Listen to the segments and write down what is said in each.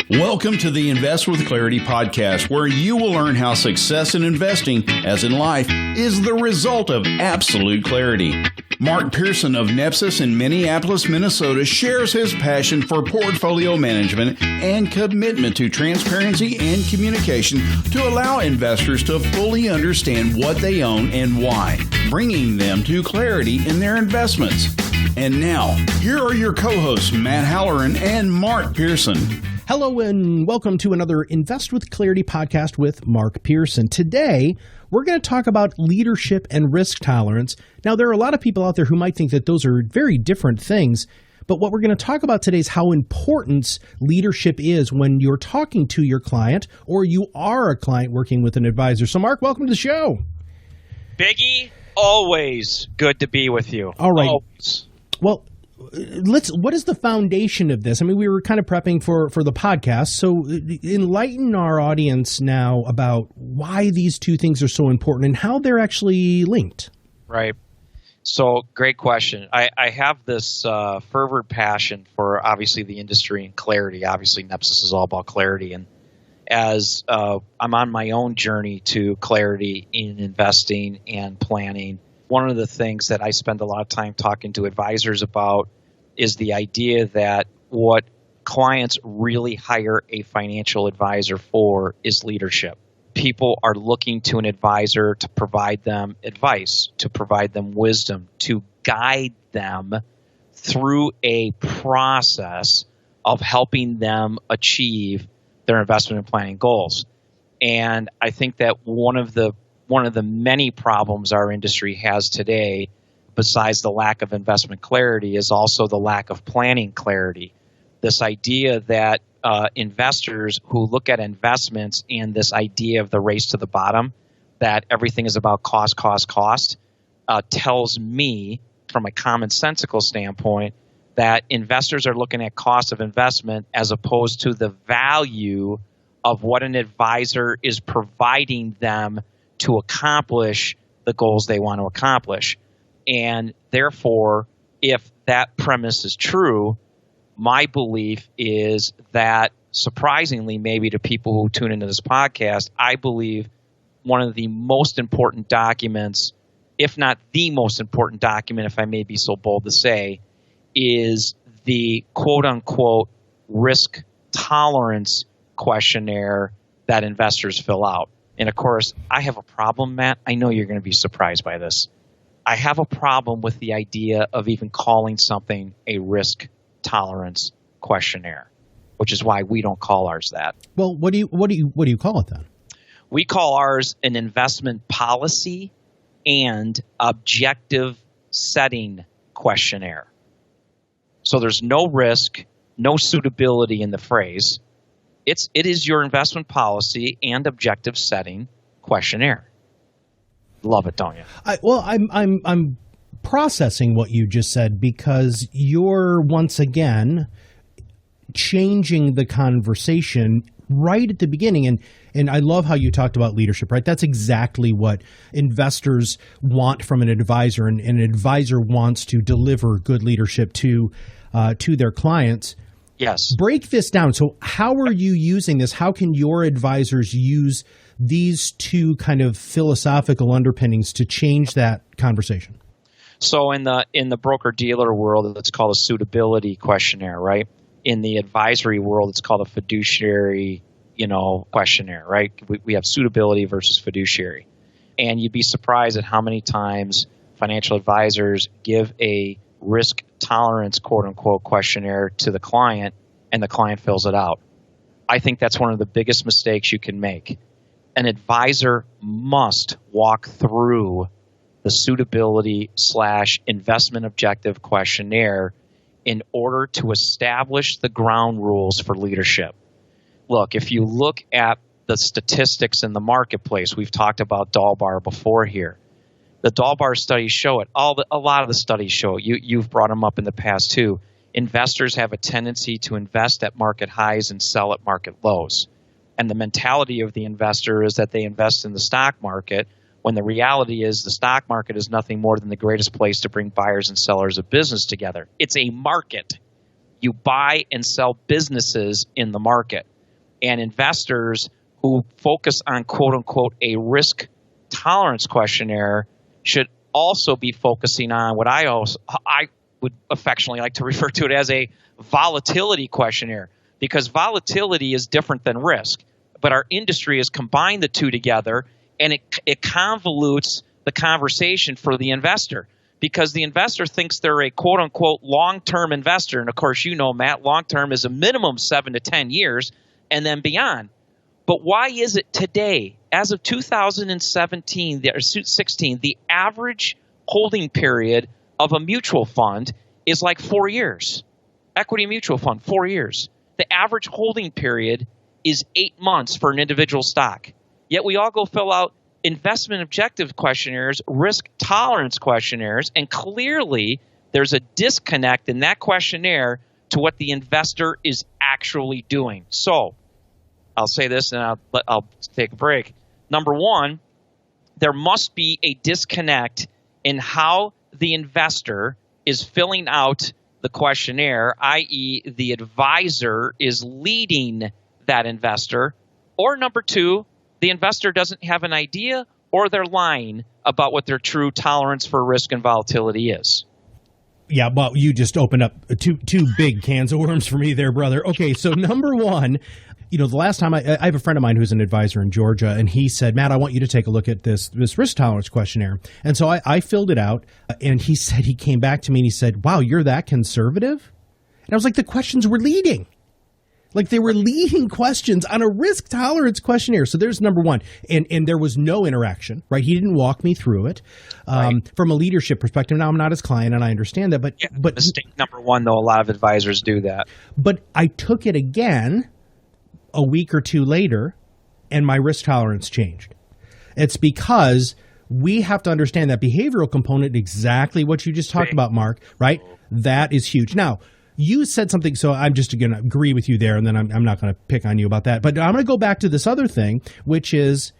Welcome to the Invest with Clarity podcast, where you will learn how success in investing, as in life, is the result of absolute clarity. Mark Pearson of Nepsis in Minneapolis, Minnesota, shares his passion for portfolio management and commitment to transparency and communication to allow investors to fully understand what they own and why, bringing them to clarity in their investments. And now, here are your co-hosts, Matt Halloran and Mark Pearson. Hello and welcome to another Invest with Clarity podcast with Mark Pearson. Today, we're going to talk about leadership and risk tolerance. Now, there are a lot of people out there who might think that those are very different things, but what we're going to talk about today is how important leadership is when you're talking to your client or you are a client working with an advisor. So, Mark, welcome to the show. Biggie, always good to be with you. All right. Always. Well, what is the foundation of this? I mean, we were kind of prepping for the podcast, so enlighten our audience now about why these two things are so important and how they're actually linked. Right. So, great question. I have this fervent passion for, obviously, the industry and clarity. Obviously, Nepsis is all about clarity. And as I'm on my own journey to clarity in investing and planning, one of the things that I spend a lot of time talking to advisors about is the idea that what clients really hire a financial advisor for is leadership. People are looking to an advisor to provide them advice, to provide them wisdom, to guide them through a process of helping them achieve their investment and planning goals. And I think that one of the many problems our industry has today, besides the lack of investment clarity, is also the lack of planning clarity. This idea that investors who look at investments and this idea of the race to the bottom, that everything is about cost, tells me, from a commonsensical standpoint, that investors are looking at cost of investment as opposed to the value of what an advisor is providing them to accomplish the goals they want to accomplish. And therefore, if that premise is true, my belief is that, surprisingly, maybe to people who tune into this podcast, I believe one of the most important documents, if not the most important document, if I may be so bold to say, is the quote-unquote risk tolerance questionnaire that investors fill out. And of course, I have a problem, Matt. I know you're going to be surprised by this. I have a problem with the idea of even calling something a risk tolerance questionnaire, which is why we don't call ours that. Well, what do you call it then? We call ours an investment policy and objective setting questionnaire. So there's no risk, no suitability in the phrase. It is your investment policy and objective setting questionnaire. Love it, don't you? I'm processing what you just said because you're once again changing the conversation right at the beginning. And I love how you talked about leadership, right? That's exactly what investors want from an advisor, and an advisor wants to deliver good leadership to their clients. Yes. Break this down. So how are you using this? How can your advisors use these two kind of philosophical underpinnings to change that conversation? So in the broker-dealer world, it's called a suitability questionnaire, right? In the advisory world, it's called a fiduciary, questionnaire, right? We have suitability versus fiduciary. And you'd be surprised at how many times financial advisors give a risk tolerance, quote-unquote, questionnaire to the client, and the client fills it out. I think that's one of the biggest mistakes you can make. An advisor must walk through the suitability / investment objective questionnaire in order to establish the ground rules for leadership. Look, if you look at the statistics in the marketplace, we've talked about Dalbar before here. The Dalbar studies show it. A lot of the studies show it. You've brought them up in the past too. Investors have a tendency to invest at market highs and sell at market lows. And the mentality of the investor is that they invest in the stock market, when the reality is the stock market is nothing more than the greatest place to bring buyers and sellers of business together. It's a market. You buy and sell businesses in the market. And investors who focus on quote unquote a risk tolerance questionnaire should also be focusing on what I would affectionately like to refer to it as a volatility questionnaire, because volatility is different than risk. But our industry has combined the two together, and it convolutes the conversation for the investor, because the investor thinks they're a quote unquote long-term investor. And of course, you know, Matt, long-term is a minimum 7 to 10 years and then beyond. But why is it today, as of 2017 or 16, the average holding period of a mutual fund is like 4 years? Equity mutual fund, 4 years. The average holding period is 8 months for an individual stock. Yet we all go fill out investment objective questionnaires, risk tolerance questionnaires, and clearly there's a disconnect in that questionnaire to what the investor is actually doing. So I'll say this and I'll take a break. Number one, there must be a disconnect in how the investor is filling out the questionnaire, i.e. the advisor is leading that investor. Or number two, the investor doesn't have an idea or they're lying about what their true tolerance for risk and volatility is. Yeah, well, you just opened up two big cans of worms for me there, brother. Okay, so number one, you know, the last time I have a friend of mine who's an advisor in Georgia, and he said, Matt, I want you to take a look at this risk tolerance questionnaire. And so I filled it out, and he said, he came back to me and he said, wow, you're that conservative? And I was like, the questions were leading. Like they were leading questions on a risk tolerance questionnaire. So there's number one. And there was no interaction, right? He didn't walk me through it. Right. From a leadership perspective, now I'm not his client and I understand that. But mistake number one, though, a lot of advisors do that. But I took it again a week or two later and my risk tolerance changed. It's because we have to understand that behavioral component, exactly what you just talked about, Mark, right? That is huge. Now, you said something, so I'm just going to agree with you there, and then I'm not going to pick on you about that. But I'm going to go back to this other thing, which is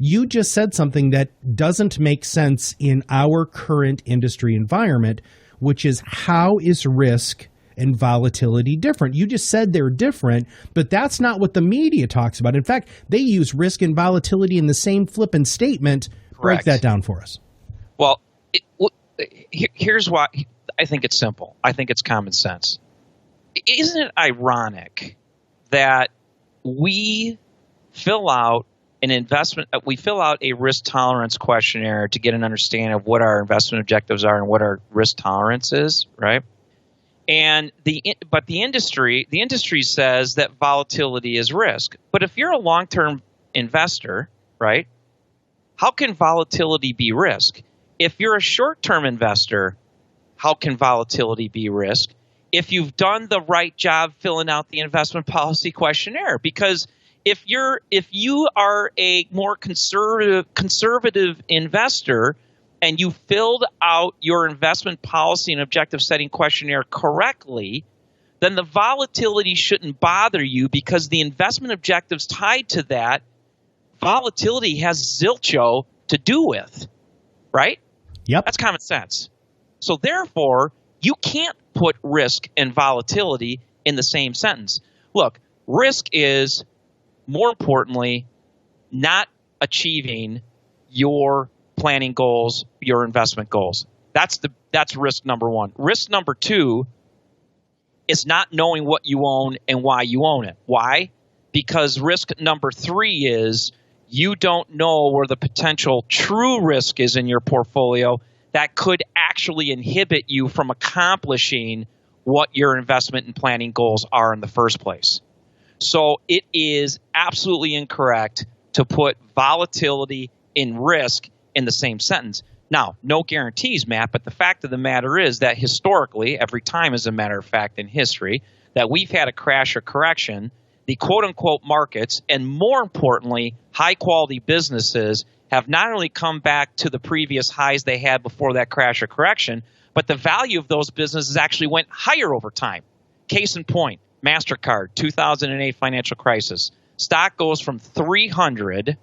you just said something that doesn't make sense in our current industry environment, which is how is risk and volatility different? You just said they're different, but that's not what the media talks about. In fact, they use risk and volatility in the same flippant statement. Correct. Break that down for us. Well, here's why. I think it's simple. I think it's common sense. Isn't it ironic that we fill out a risk tolerance questionnaire to get an understanding of what our investment objectives are and what our risk tolerance is, right? And the industry says that volatility is risk. But if you're a long-term investor, right, how can volatility be risk? If you're a short-term investor, how can volatility be risk? If you've done the right job filling out the investment policy questionnaire, because if you are a more conservative investor and you filled out your investment policy and objective setting questionnaire correctly, then the volatility shouldn't bother you because the investment objectives tied to that volatility has zilcho to do with, right? Yep. That's common sense. So therefore, you can't put risk and volatility in the same sentence. Look, risk is, more importantly, not achieving your planning goals, your investment goals. That's risk number one. Risk number two is not knowing what you own and why you own it. Why? Because risk number three is you don't know where the potential true risk is in your portfolio that could actually inhibit you from accomplishing what your investment and planning goals are in the first place. So it is absolutely incorrect to put volatility and risk in the same sentence. Now, no guarantees, Matt, but the fact of the matter is that historically, every time as a matter of fact in history, that we've had a crash or correction, the quote-unquote markets, and more importantly, high-quality businesses have not only come back to the previous highs they had before that crash or correction, but the value of those businesses actually went higher over time. Case in point, MasterCard, 2008 financial crisis. Stock goes from 300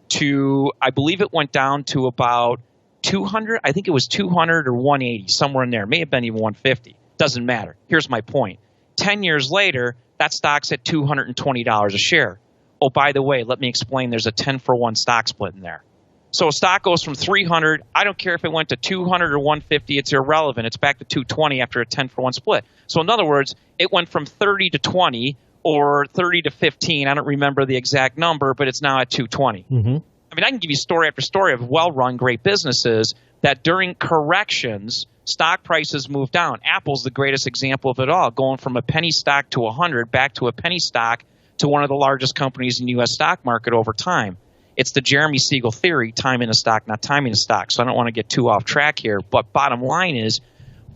to, I believe it went down to about 200. I think it was 200 or 180, somewhere in there. It may have been even 150. Doesn't matter. Here's my point. 10 years later, that stock's at $220 a share. oh, by the way, let me explain, there's a 10-for-1 stock split in there. So a stock goes from 300, I don't care if it went to 200 or 150, it's irrelevant. It's back to 220 after a 10-for-1 split. So in other words, it went from 30 to 20 or 30 to 15. I don't remember the exact number, but it's now at 220. Mm-hmm. I mean, I can give you story after story of well-run great businesses that during corrections, stock prices move down. Apple's the greatest example of it all, going from a penny stock to 100 back to a penny stock to one of the largest companies in the U.S. stock market over time. It's the Jeremy Siegel theory, time in a stock, not timing a stock. So I don't want to get too off track here. But bottom line is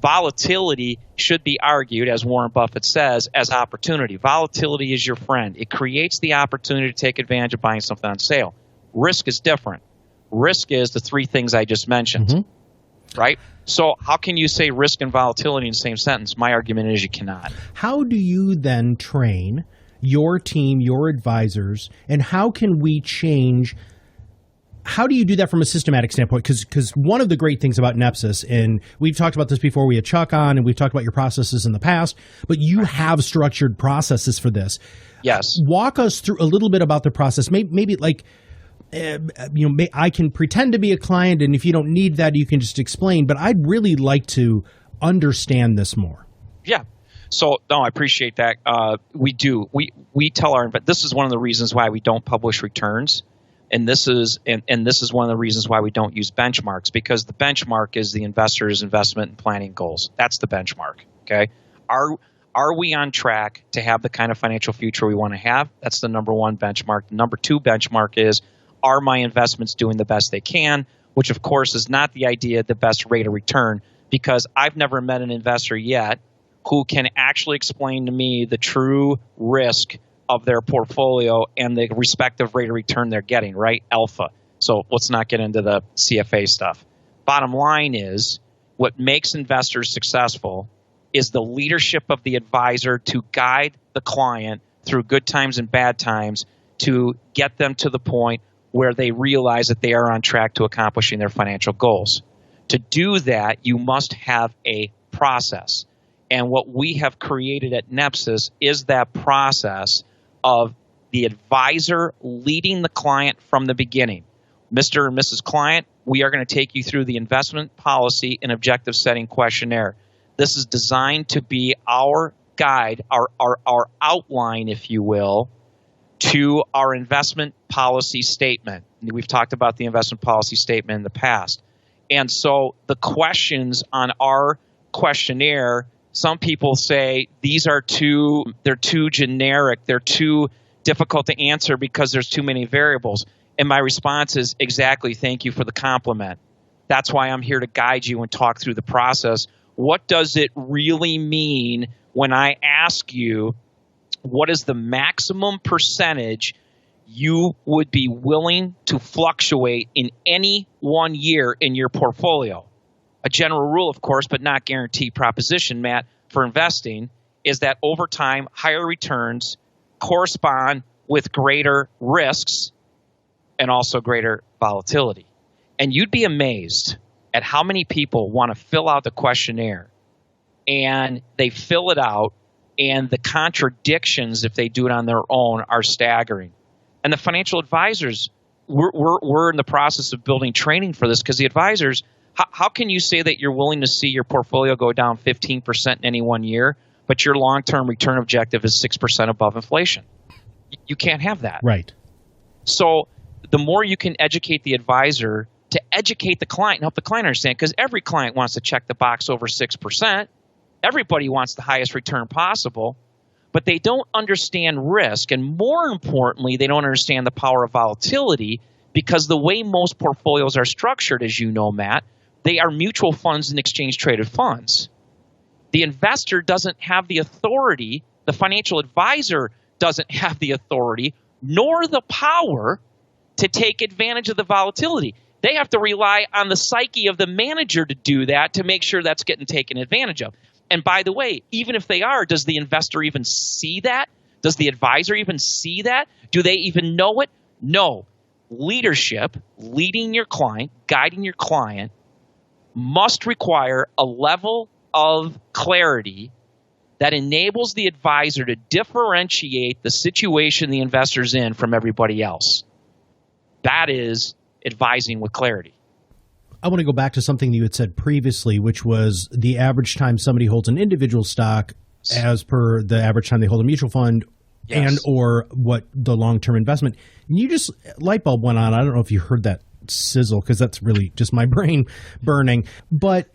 volatility should be argued, as Warren Buffett says, as opportunity. Volatility is your friend. It creates the opportunity to take advantage of buying something on sale. Risk is different. Risk is the three things I just mentioned, right? So how can you say risk and volatility in the same sentence? My argument is you cannot. How do you then train your team, your advisors, and how can we change? How do you do that from a systematic standpoint? Because one of the great things about Nepsis, and we've talked about this before, we had Chuck on, and we've talked about your processes in the past, but you have structured processes for this. Yes. Walk us through a little bit about the process. Maybe like, I can pretend to be a client, and if you don't need that, you can just explain. But I'd really like to understand this more. Yeah. So, no, I appreciate that. We do. We tell our investors, this is one of the reasons why we don't publish returns. And this is one of the reasons why we don't use benchmarks, because the benchmark is the investor's investment and planning goals. That's the benchmark. Okay. Are we on track to have the kind of financial future we want to have? That's the number one benchmark. The number two benchmark is, are my investments doing the best they can? Which, of course, is not the idea of the best rate of return, because I've never met an investor yet who can actually explain to me the true risk of their portfolio and the respective rate of return they're getting, right? Alpha. So let's not get into the CFA stuff. Bottom line is, what makes investors successful is the leadership of the advisor to guide the client through good times and bad times to get them to the point where they realize that they are on track to accomplishing their financial goals. To do that, you must have a process. And what we have created at Nepsis is that process of the advisor leading the client from the beginning. Mr. and Mrs. Client, we are going to take you through the investment policy and objective setting questionnaire. This is designed to be our guide, our outline, if you will, to our investment policy statement. We've talked about the investment policy statement in the past. And so the questions on our questionnaire, some people say they're too generic, they're too difficult to answer because there's too many variables. And my response is, exactly, thank you for the compliment. That's why I'm here to guide you and talk through the process. What does it really mean when I ask you, what is the maximum percentage you would be willing to fluctuate in any 1 year in your portfolio? A general rule, of course, but not guaranteed proposition, Matt, for investing is that over time, higher returns correspond with greater risks and also greater volatility. And you'd be amazed at how many people want to fill out the questionnaire, and they fill it out, and the contradictions, if they do it on their own, are staggering. And the financial advisors, we're in the process of building training for this, because the advisors, how can you say that you're willing to see your portfolio go down 15% in any 1 year, but your long-term return objective is 6% above inflation? You can't have that. Right. So the more you can educate the advisor to educate the client and help the client understand, because every client wants to check the box over 6%. Everybody wants the highest return possible, but they don't understand risk. And more importantly, they don't understand the power of volatility, because the way most portfolios are structured, as you know, Matt, they are mutual funds and exchange-traded funds. The investor doesn't have the authority, the financial advisor doesn't have the authority, nor the power to take advantage of the volatility. They have to rely on the psyche of the manager to do that, to make sure that's getting taken advantage of. And by the way, even if they are, does the investor even see that? Does the advisor even see that? Do they even know it? No. Leadership, leading your client, guiding your client, must require a level of clarity that enables the advisor to differentiate the situation the investor's in from everybody else. That is advising with clarity. I want to go back to something you had said previously, which was the average time somebody holds an individual stock as per the average time they hold a mutual fund. Yes. And or what the long-term investment. And you just, light bulb went on. I don't know if you heard that sizzle because that's really just my brain burning. But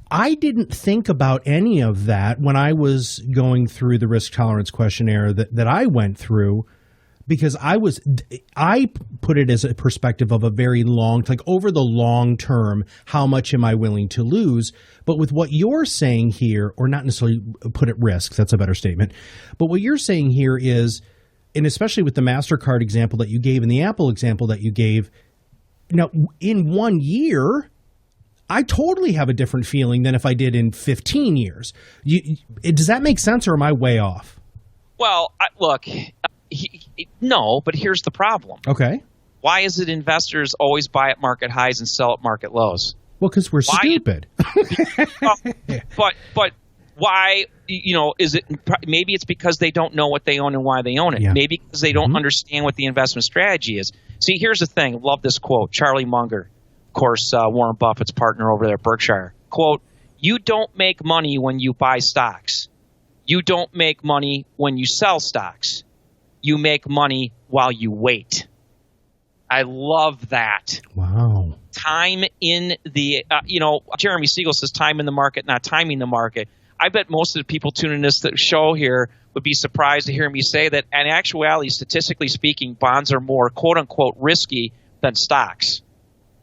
I didn't think about any of that when I was going through the risk tolerance questionnaire that I went through, because I put it as a perspective of a very long, like over the long term, how much am I willing to lose? But with what you're saying here, or not necessarily put at risk, that's a better statement. But what you're saying here is, and especially with the MasterCard example that you gave and the Apple example that you gave, now in 1 year, I totally have a different feeling than if I did in 15 years. Does that make sense, or am I way off? Well, look, no, but here's the problem. Okay. Why is it investors always buy at market highs and sell at market lows? Well, because we're stupid. But why, is it, maybe it's because they don't know what they own and why they own it. Yeah. Maybe because they don't understand what the investment strategy is. See, here's the thing. Love this quote. Charlie Munger, of course, Warren Buffett's partner over there at Berkshire. Quote, "You don't make money when you buy stocks. You don't make money when you sell stocks. You make money while you wait." I love that. Wow. Time in the, Jeremy Siegel says time in the market, not timing the market. I bet most of the people tuning this show here would be surprised to hear me say that in actuality, statistically speaking, bonds are more quote unquote risky than stocks.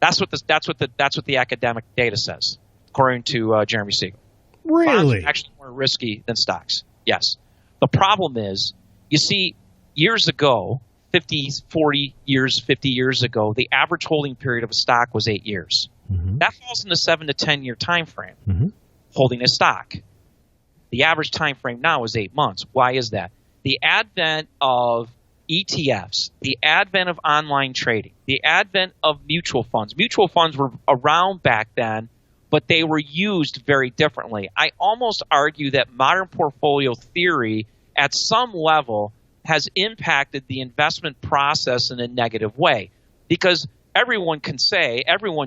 That's what the academic data says, according to Jeremy Siegel. Really? Bonds are actually more risky than stocks. Yes. The problem is, you see, years ago, 50 years ago, the average holding period of a stock was 8 years. Mm-hmm. That falls in the 7 to 10 year time frame, holding a stock. The average time frame now is 8 months. Why is that? The advent of ETFs, the advent of online trading, the advent of mutual funds. Mutual funds were around back then, but they were used very differently. I almost argue that modern portfolio theory at some level has impacted the investment process in a negative way, because everyone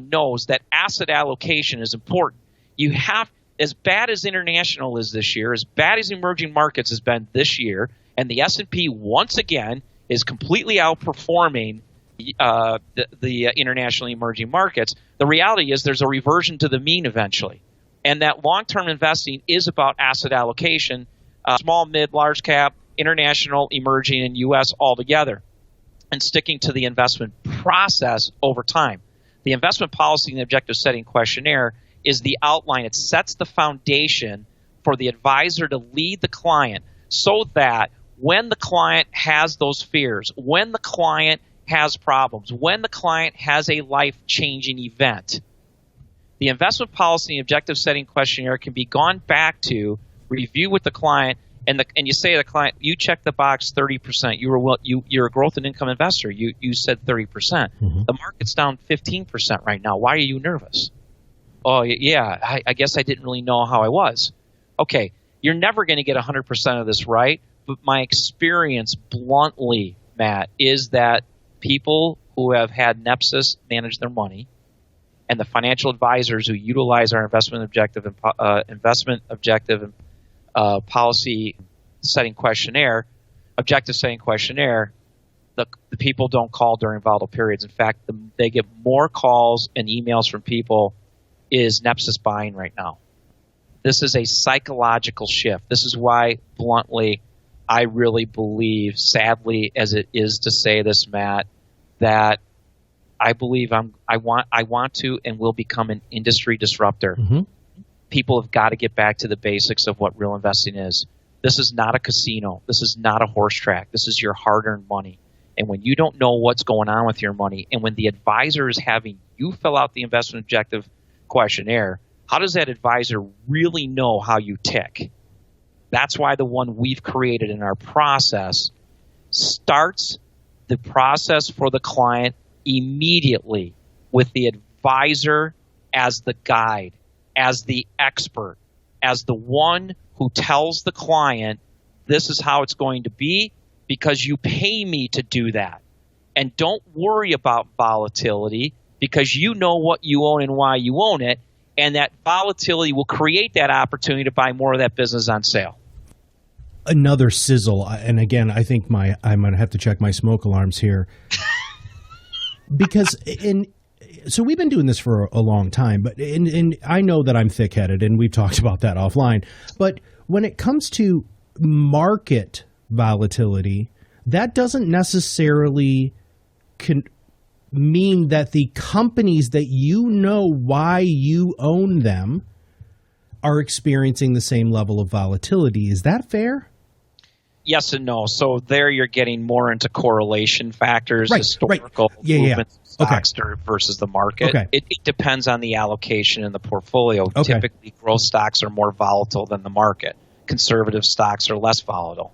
knows that asset allocation is important. You have, as bad as international is this year, as bad as emerging markets has been this year, and the S&P once again is completely outperforming the international emerging markets, the reality is there's a reversion to the mean eventually. And that long-term investing is about asset allocation, small, mid, large cap, international, emerging, and U.S. all together, and sticking to the investment process over time. The investment policy and objective setting questionnaire is the outline. It sets the foundation for the advisor to lead the client so that when the client has those fears, when the client has problems, when the client has a life-changing event, the investment policy and objective setting questionnaire can be gone back to, review with the client, and you say to the client, you check the box 30%. You're a growth and income investor. You said 30%. Mm-hmm. The market's down 15% right now. Why are you nervous? Oh, yeah, I guess I didn't really know how I was. Okay, you're never going to get 100% of this right, but my experience, bluntly, Matt, is that people who have had Nepsis manage their money, and the financial advisors who utilize our investment objective and policy setting questionnaire, objective setting questionnaire, the people don't call during volatile periods. In fact, they get more calls and emails from people, is Nepsis buying right now? This is a psychological shift. This is why, bluntly, I really believe, sadly as it is to say this, Matt, that I believe I want to and will become an industry disruptor. Mm-hmm. People have got to get back to the basics of what real investing is. This is not a casino. This is not a horse track. This is your hard-earned money. And when you don't know what's going on with your money, and when the advisor is having you fill out the investment objective questionnaire, how does that advisor really know how you tick? That's why the one we've created in our process starts the process for the client immediately with the advisor as the guide, as the expert, as the one who tells the client, this is how it's going to be because you pay me to do that. And don't worry about volatility because you know what you own and why you own it. And that volatility will create that opportunity to buy more of that business on sale. Another sizzle. And again, I think I'm going to have to check my smoke alarms here. Because so we've been doing this for a long time, but and I know that I'm thick-headed, and we've talked about that offline. But when it comes to market volatility, that doesn't necessarily mean that the companies that you know why you own them are experiencing the same level of volatility. Is that fair? Yes and no. So there you're getting more into correlation factors, historical movements of stocks versus the market. Okay. It depends on the allocation in the portfolio. Okay. Typically, growth stocks are more volatile than the market. Conservative stocks are less volatile.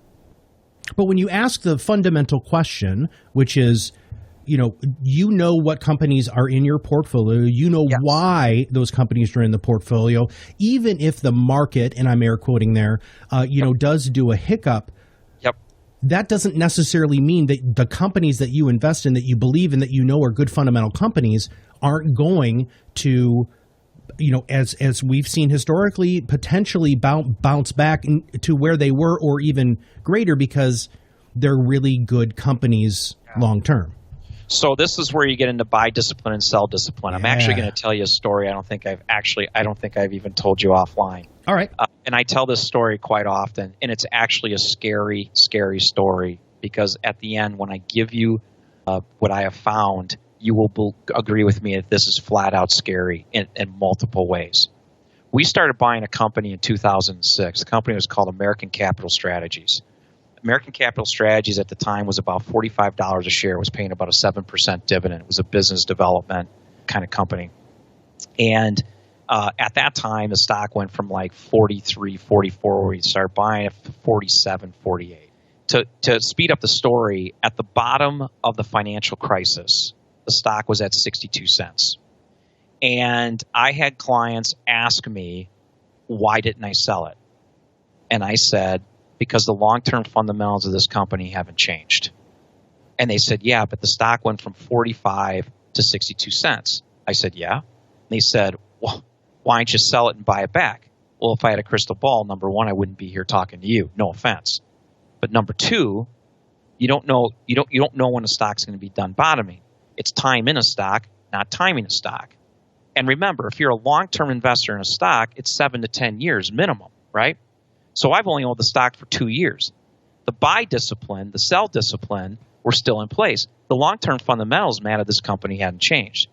But when you ask the fundamental question, which is, you know what companies are in your portfolio, why those companies are in the portfolio, even if the market, and I'm air quoting there, does do a hiccup. That doesn't necessarily mean that the companies that you invest in, that you believe in, that you know are good fundamental companies, aren't going to, as we've seen historically, potentially bounce back to where they were or even greater because they're really good companies long term. So this is where you get into buy discipline and sell discipline. I'm actually going to tell you a story. I don't think I've even told you offline. All right. And I tell this story quite often, and it's actually a scary, scary story because at the end, when I give you what I have found, you will agree with me that this is flat out scary in multiple ways. We started buying a company in 2006. The company was called American Capital Strategies. American Capital Strategies at the time was about $45 a share. It was paying about a 7% dividend. It was a business development kind of company. And at that time, the stock went from like 43, 44, where you start buying it, 47, 48. To speed up the story, at the bottom of the financial crisis, the stock was at 62 cents. And I had clients ask me, why didn't I sell it? And I said, because the long-term fundamentals of this company haven't changed. And they said, yeah, but the stock went from 45 to 62 cents. I said, yeah. And they said, well, why don't you sell it and buy it back? Well, if I had a crystal ball, number one, I wouldn't be here talking to you. No offense. But number two, you don't know when a stock's going to be done bottoming. It's time in a stock, not timing a stock. And remember, if you're a long-term investor in a stock, it's 7 to 10 years minimum, right? So I've only owned the stock for 2 years. The buy discipline, the sell discipline were still in place. The long-term fundamentals, man, of this company hadn't changed.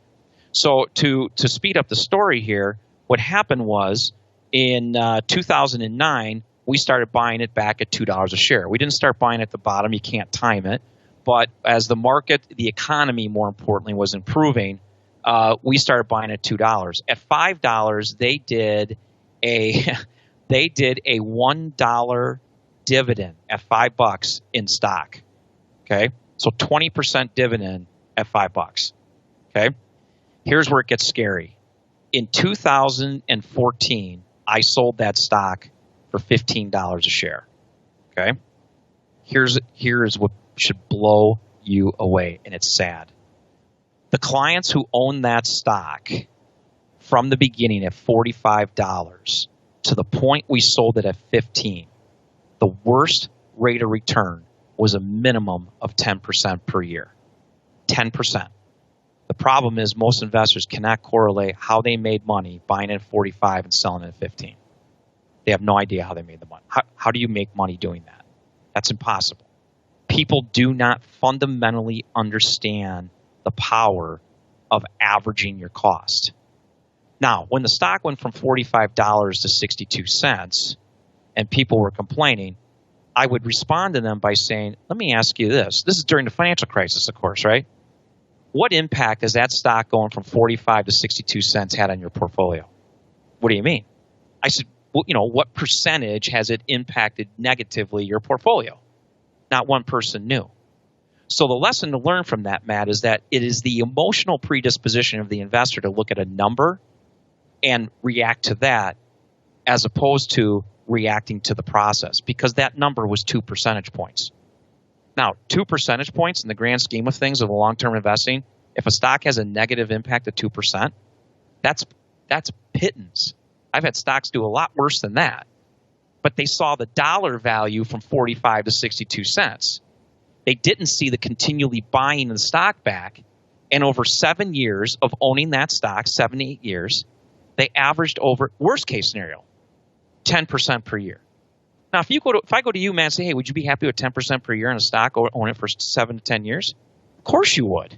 So to speed up the story here, what happened was in 2009, we started buying it back at $2 a share. We didn't start buying at the bottom. You can't time it. But as the market, the economy, more importantly, was improving, we started buying at $2. At $5, they did a $1 dividend at $5 in stock. Okay, so 20% dividend at $5. Okay, here's where it gets scary. In 2014, I sold that stock for $15 a share. Okay, here's what should blow you away, and it's sad. The clients who owned that stock from the beginning at $45 to the point we sold it at $15, the worst rate of return was a minimum of 10% per year. 10%. The problem is most investors cannot correlate how they made money buying it at 45 and selling it at 15. They have no idea how they made the money. How do you make money doing that? That's impossible. People do not fundamentally understand the power of averaging your cost. Now, when the stock went from $45 to 62 cents and people were complaining, I would respond to them by saying, let me ask you this. This is during the financial crisis, of course, right? What impact has that stock going from 45 to 62 cents had on your portfolio? What do you mean? I said, well, what percentage has it impacted negatively your portfolio? Not one person knew. So the lesson to learn from that, Matt, is that it is the emotional predisposition of the investor to look at a number and react to that, as opposed to reacting to the process because that number was 2 percentage points. Now, 2 percentage points in the grand scheme of things of long-term investing, if a stock has a negative impact of 2%, that's pittance. I've had stocks do a lot worse than that. But they saw the dollar value from 45 to 62 cents. They didn't see the continually buying the stock back. And over 7 years of owning that stock, 7 to 8 years, they averaged over, worst case scenario, 10% per year. Now, if I go to you, man, and say, hey, would you be happy with 10% per year on a stock or own it for 7 to 10 years? Of course you would.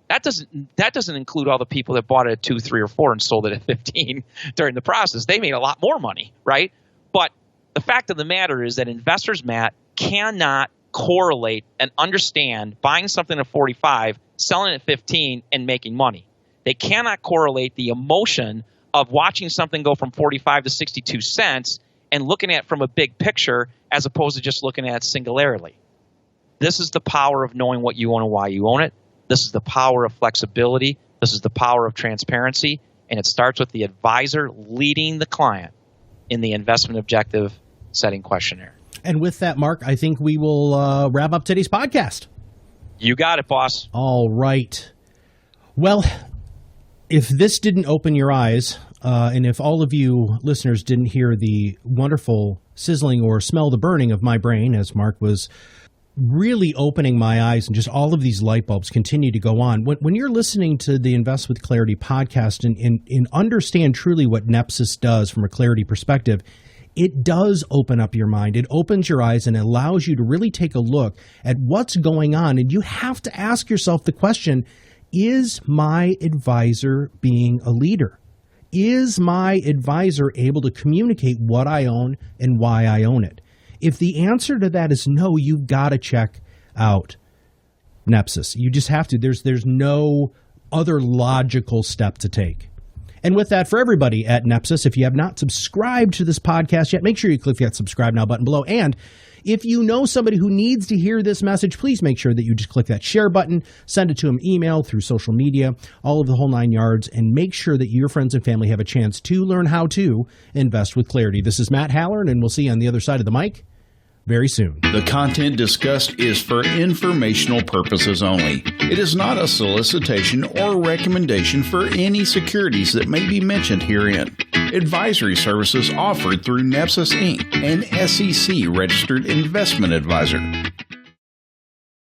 That doesn't include all the people that bought it at 2, 3, or 4 and sold it at 15 during the process. They made a lot more money, right? But the fact of the matter is that investors, Matt, cannot correlate and understand buying something at 45, selling it at 15, and making money. They cannot correlate the emotion of watching something go from 45 to 62 cents and looking at it from a big picture as opposed to just looking at it singularly. This is the power of knowing what you own and why you own it. This is the power of flexibility. This is the power of transparency. And it starts with the advisor leading the client in the investment objective setting questionnaire. And with that, Mark, I think we will wrap up today's podcast. You got it, boss. All right. Well, if this didn't open your eyes, and if all of you listeners didn't hear the wonderful sizzling or smell the burning of my brain as Mark was really opening my eyes and just all of these light bulbs continue to go on. When you're listening to the Invest with Clarity podcast and understand truly what Nepsis does from a clarity perspective, it does open up your mind. It opens your eyes and allows you to really take a look at what's going on. And you have to ask yourself the question, is my advisor being a leader? Is my advisor able to communicate what I own and why I own it? If the answer to that is no, you've got to check out Nepsis. You just have to. There's no other logical step to take. And with that, for everybody at Nepsis, if you have not subscribed to this podcast yet, make sure you click that subscribe now button below. And if you know somebody who needs to hear this message, please make sure that you just click that share button, send it to them, email, through social media, all of the whole 9 yards, and make sure that your friends and family have a chance to learn how to invest with clarity. This is Matt Halloran, and we'll see you on the other side of the mic very soon. The content discussed is for informational purposes only. It is not a solicitation or recommendation for any securities that may be mentioned herein. Advisory services offered through Nepsis Inc., an SEC-registered investment advisor.